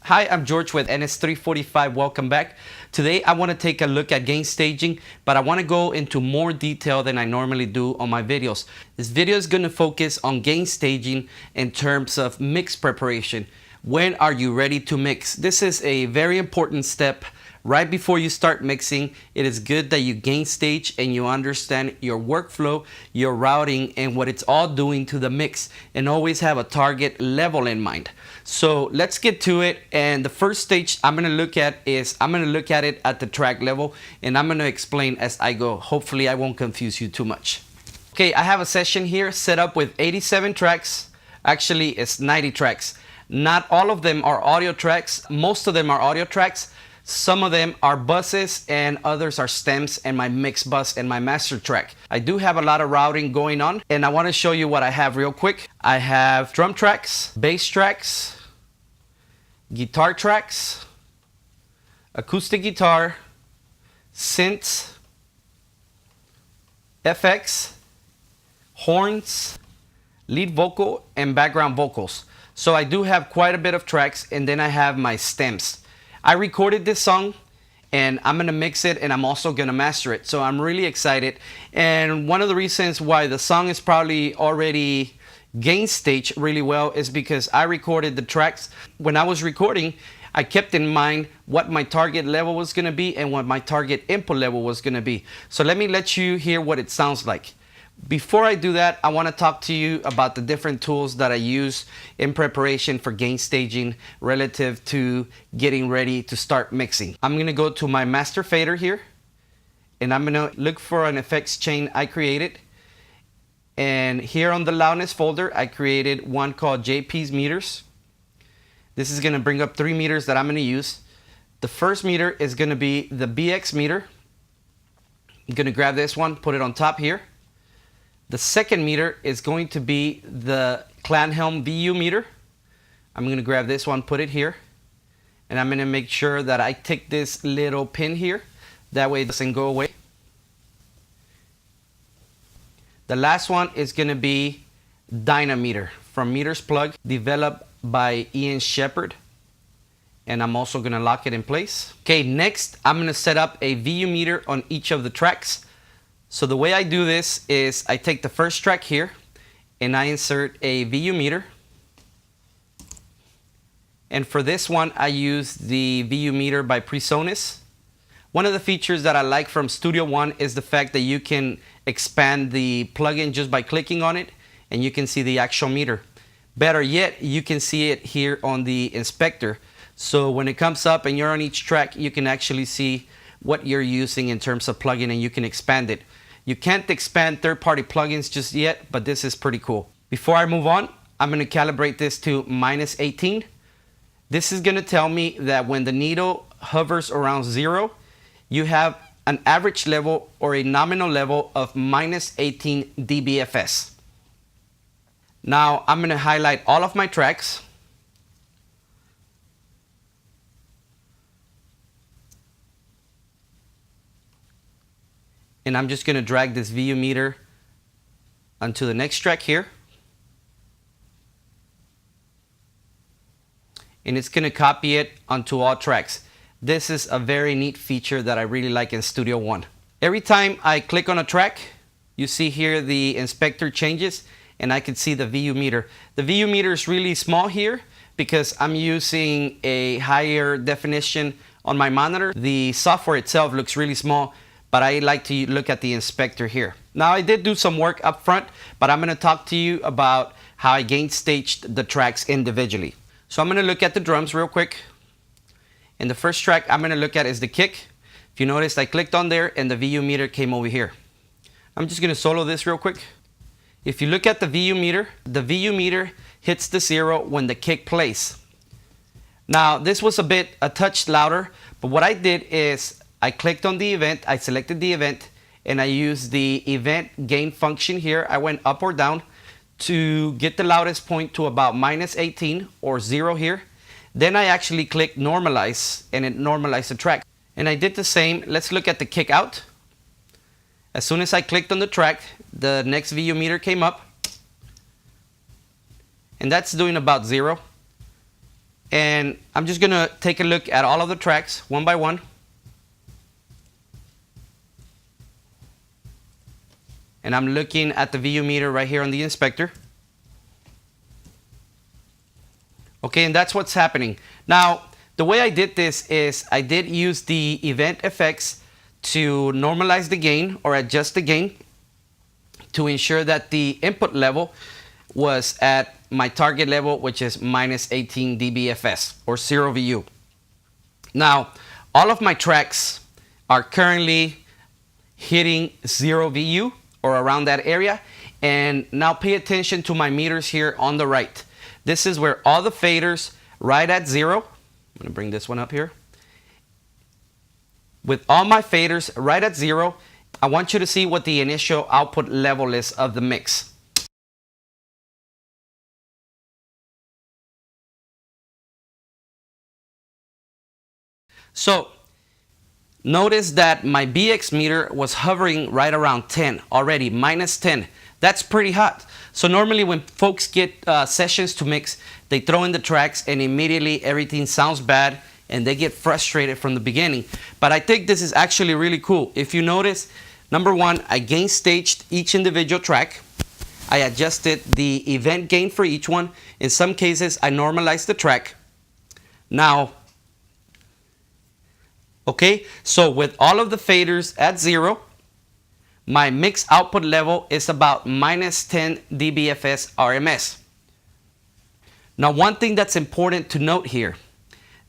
Hi, I'm George with NS345. Welcome back. Today I want to take a look at gain staging, but I want to go into more detail than I normally do on my videos. This video is going to focus on gain staging in terms of mix preparation. When are you ready to mix? This is a very important step. Right before you start mixing, it is good that you gain stage and you understand your workflow, your routing, and what it's all doing to the mix, and always have a target level in mind. So let's get to it. And the first stage I'm going to look at is I'm going to look at it at the track level, and I'm going to explain as I go. Hopefully I won't confuse you too much. Okay, I have a session here set up with 87 tracks. Actually, it's 90 tracks. Not all of them are audio tracks. Most of them are audio tracks. Some of them are buses and others are stems and my mix bus and my master track. I do have a lot of routing going on, and I want to show you what I have real quick. I have drum tracks, bass tracks, guitar tracks, acoustic guitar, synths, FX, horns, lead vocal, and background vocals. So I do have quite a bit of tracks, and then I have my stems. I recorded this song and I'm gonna mix it, and I'm also gonna master it. So I'm really excited. And one of the reasons why the song is probably already gain staged really well is because I recorded the tracks. When I was recording, I kept in mind what my target level was gonna be and what my target input level was gonna be. So let me let you hear what it sounds like. Before I do that, I want to talk to you about the different tools that I use in preparation for gain staging relative to getting ready to start mixing. I'm going to go to my master fader here, and I'm going to look for an effects chain I created. And here on the loudness folder, I created one called JP's meters. This is going to bring up 3 meters that I'm going to use. The first meter is going to be the BX meter. I'm going to grab this one, put it on top here. The second meter is going to be the Clanhelm VU meter. I'm going to grab this one, put it here, and I'm going to make sure that I take this little pin here. That way it doesn't go away. The last one is going to be Dynameter from Meters Plug, developed by Ian Shepard. And I'm also going to lock it in place. Okay, next I'm going to set up a VU meter on each of the tracks. So the way I do this is I take the first track here and I insert a VU meter. And for this one, I use the VU meter by PreSonus. One of the features that I like from Studio One is the fact that you can expand the plugin just by clicking on it, and you can see the actual meter. Better yet, you can see it here on the inspector. So when it comes up and you're on each track, you can actually see what you're using in terms of plugin, and you can expand it. You can't expand third-party plugins just yet, but this is pretty cool. Before I move on, I'm going to calibrate this to -18. This is going to tell me that when the needle hovers around 0, you have an average level or a nominal level of -18 dBFS. Now I'm going to highlight all of my tracks. And I'm just going to drag this VU meter onto the next track here. And it's going to copy it onto all tracks. This is a very neat feature that I really like in Studio One. Every time I click on a track, you see here the inspector changes, and I can see the VU meter. The VU meter is really small here because I'm using a higher definition on my monitor. The software itself looks really small, but I like to look at the inspector here. Now I did do some work up front, but I'm gonna talk to you about how I gain staged the tracks individually. So I'm gonna look at the drums real quick. And the first track I'm gonna look at is the kick. If you noticed, I clicked on there and the VU meter came over here. I'm just gonna solo this real quick. If you look at the VU meter hits the 0 when the kick plays. Now this was a touch louder, but what I did is I clicked on the event, I selected the event, and I used the event gain function here. I went up or down to get the loudest point to about -18 or 0 here. Then I actually clicked normalize, and it normalized the track. And I did the same. Let's look at the kick out. As soon as I clicked on the track, the next VU meter came up. And that's doing about 0. And I'm just gonna take a look at all of the tracks one by one. And I'm looking at the VU meter right here on the inspector. Okay, and that's what's happening. Now, the way I did this is I did use the event effects to normalize the gain or adjust the gain to ensure that the input level was at my target level, which is minus 18 dBFS or 0 VU. Now, all of my tracks are currently hitting 0 VU or around that area. And now pay attention to my meters here on the right. This is where all the faders right at 0. I'm going to bring this one up here. With all my faders right at 0, I want you to see what the initial output level is of the mix. So notice that my BX meter was hovering right around 10 already, minus 10. That's pretty hot. So normally when folks get sessions to mix, they throw in the tracks and immediately everything sounds bad and they get frustrated from the beginning. But I think this is actually really cool. If you notice, number one, I gain staged each individual track. I adjusted the event gain for each one. In some cases, I normalized the track. Now, okay, so with all of the faders at 0, my mix output level is about minus 10 dBFS RMS. Now, one thing that's important to note here,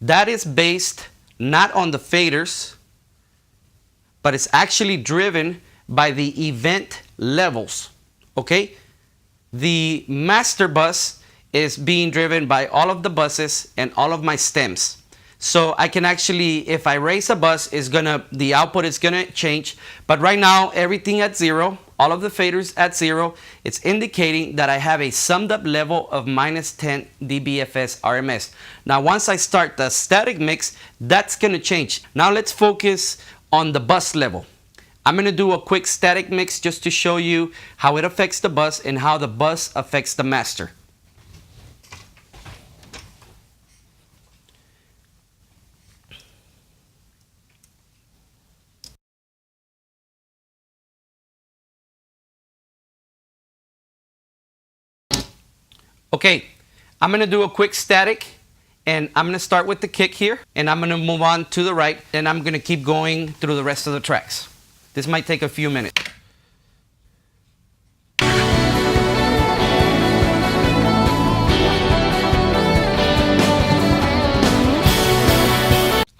that is based not on the faders, but it's actually driven by the event levels, okay? The master bus is being driven by all of the buses and all of my stems. So I can actually, if I raise a bus, the output is gonna change. But right now, everything at 0, all of the faders at 0, it's indicating that I have a summed up level of minus 10 dBFS RMS. Now, once I start the static mix, that's gonna change. Now let's focus on the bus level. I'm gonna do a quick static mix just to show you how it affects the bus and how the bus affects the master. Okay, I'm gonna do a quick static and I'm gonna start with the kick here and I'm gonna move on to the right and I'm gonna keep going through the rest of the tracks. This might take a few minutes.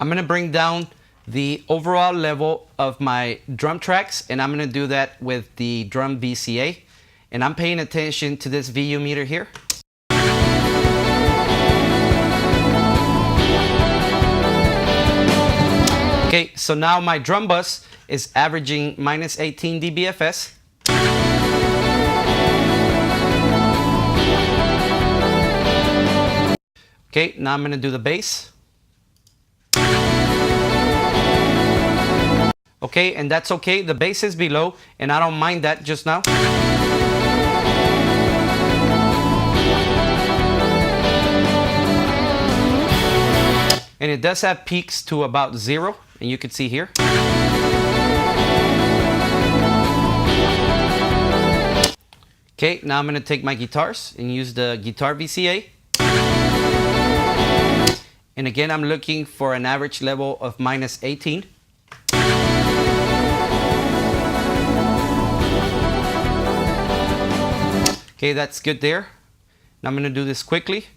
I'm gonna bring down the overall level of my drum tracks and I'm gonna do that with the drum VCA and I'm paying attention to this VU meter here. Okay, so now my drum bus is averaging minus 18 dBFS. Okay, now I'm gonna do the bass. Okay, and that's okay, the bass is below and I don't mind that just now. And it does have peaks to about 0, and you can see here. Okay, now I'm going to take my guitars and use the guitar VCA. And again, I'm looking for an average level of minus 18. Okay, that's good there. Now I'm going to do this quickly.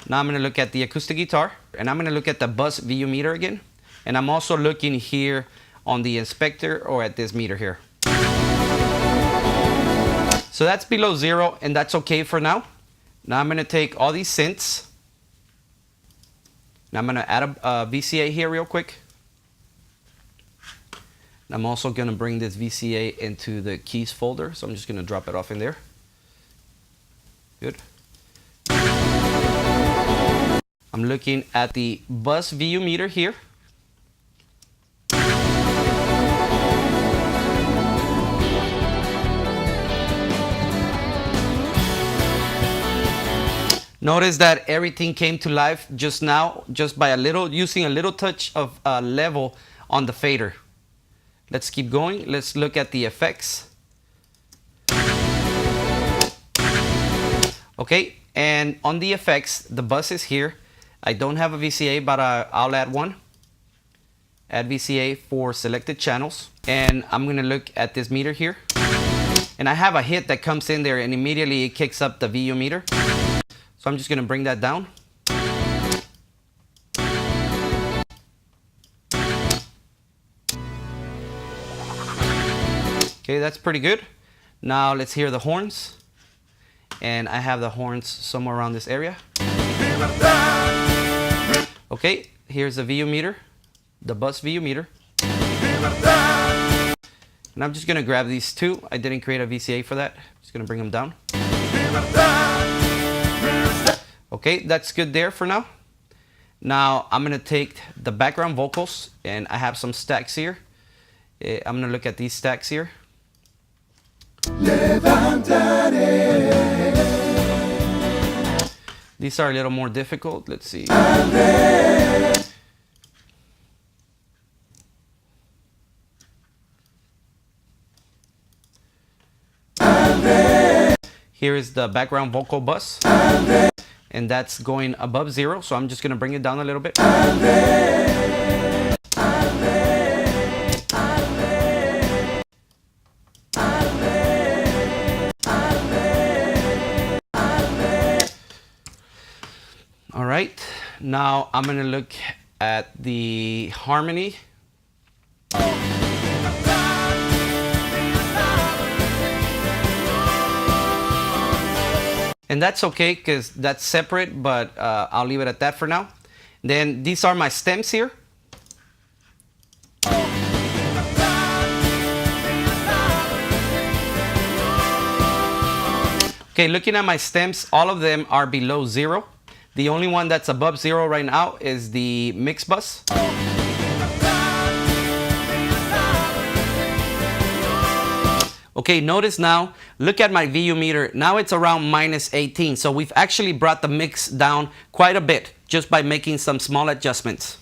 Now I'm going to look at the acoustic guitar and I'm going to look at the bus VU meter again. And I'm also looking here on the inspector or at this meter here. So that's below 0 and that's okay for now. Now I'm going to take all these synths. Now I'm going to add a VCA here real quick. And I'm also going to bring this VCA into the keys folder. So I'm just going to drop it off in there. Good. I'm looking at the bus VU meter here. Notice that everything came to life just now, just by using a little touch of level on the fader. Let's keep going. Let's look at the effects. Okay, and on the effects, the bus is here. I don't have a VCA, but I'll add one. Add VCA for selected channels. And I'm gonna look at this meter here. And I have a hit that comes in there and immediately it kicks up the VU meter. So I'm just gonna bring that down. Okay, that's pretty good. Now let's hear the horns. And I have the horns somewhere around this area. Okay, here's the VU meter, the bus VU meter. And I'm just gonna grab these two. I didn't create a VCA for that. Just gonna bring them down. Okay, that's good there for now. Now I'm gonna take the background vocals and I have some stacks here. I'm gonna look at these stacks here. These are a little more difficult. Let's see. Here is the background vocal bus. And that's going above 0, so I'm just going to bring it down a little bit. All right, now I'm going to look at the harmony. And that's okay because that's separate, but I'll leave it at that for now. Then these are my stems here. Okay, looking at my stems, all of them are below 0. The only one that's above 0 right now is the mix bus. Okay, notice now, look at my VU meter. Now it's around -18. So we've actually brought the mix down quite a bit just by making some small adjustments.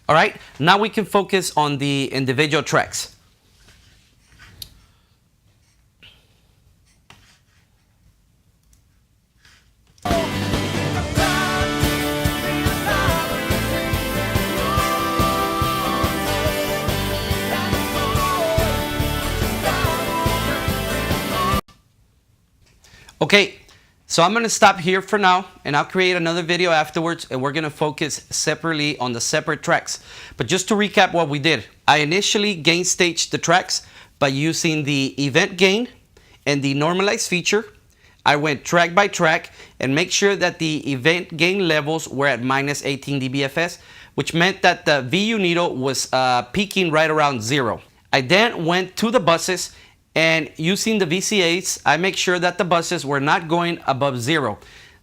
All right, now we can focus on the individual tracks. Okay, so I'm going to stop here for now and I'll create another video afterwards and we're going to focus separately on the separate tracks. But just to recap what we did, I initially gain staged the tracks by using the event gain and the normalize feature. I went track by track and make sure that the event gain levels were at -18 dBFS, which meant that the VU needle was peaking right around 0. I then went to the buses and using the VCAs, I make sure that the buses were not going above 0.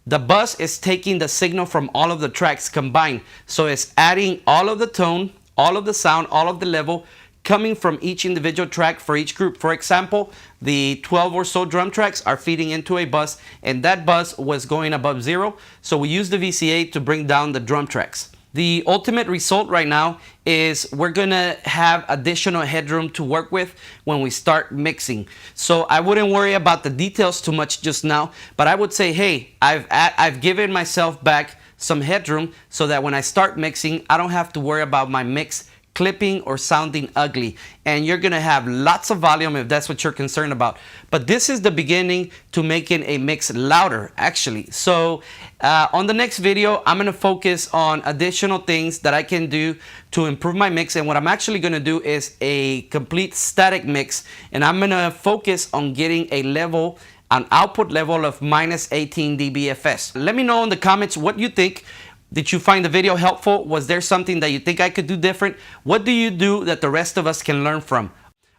The bus is taking the signal from all of the tracks combined. So it's adding all of the tone, all of the sound, all of the level coming from each individual track for each group. For example, the 12 or so drum tracks are feeding into a bus and that bus was going above 0. So we use the VCA to bring down the drum tracks. The ultimate result right now is we're gonna have additional headroom to work with when we start mixing. So I wouldn't worry about the details too much just now, but I would say, hey, I've given myself back some headroom so that when I start mixing, I don't have to worry about my mix clipping or sounding ugly. And you're gonna have lots of volume if that's what you're concerned about. But this is the beginning to making a mix louder, actually. So on the next video, I'm gonna focus on additional things that I can do to improve my mix. And what I'm actually gonna do is a complete static mix. And I'm gonna focus on getting a level, an output level of -18 dBFS. Let me know in the comments what you think. Did you find the video helpful? Was there something that you think I could do different? What do you do that the rest of us can learn from?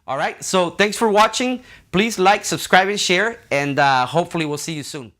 All right, so thanks for watching. Please like, subscribe, and share, and hopefully we'll see you soon.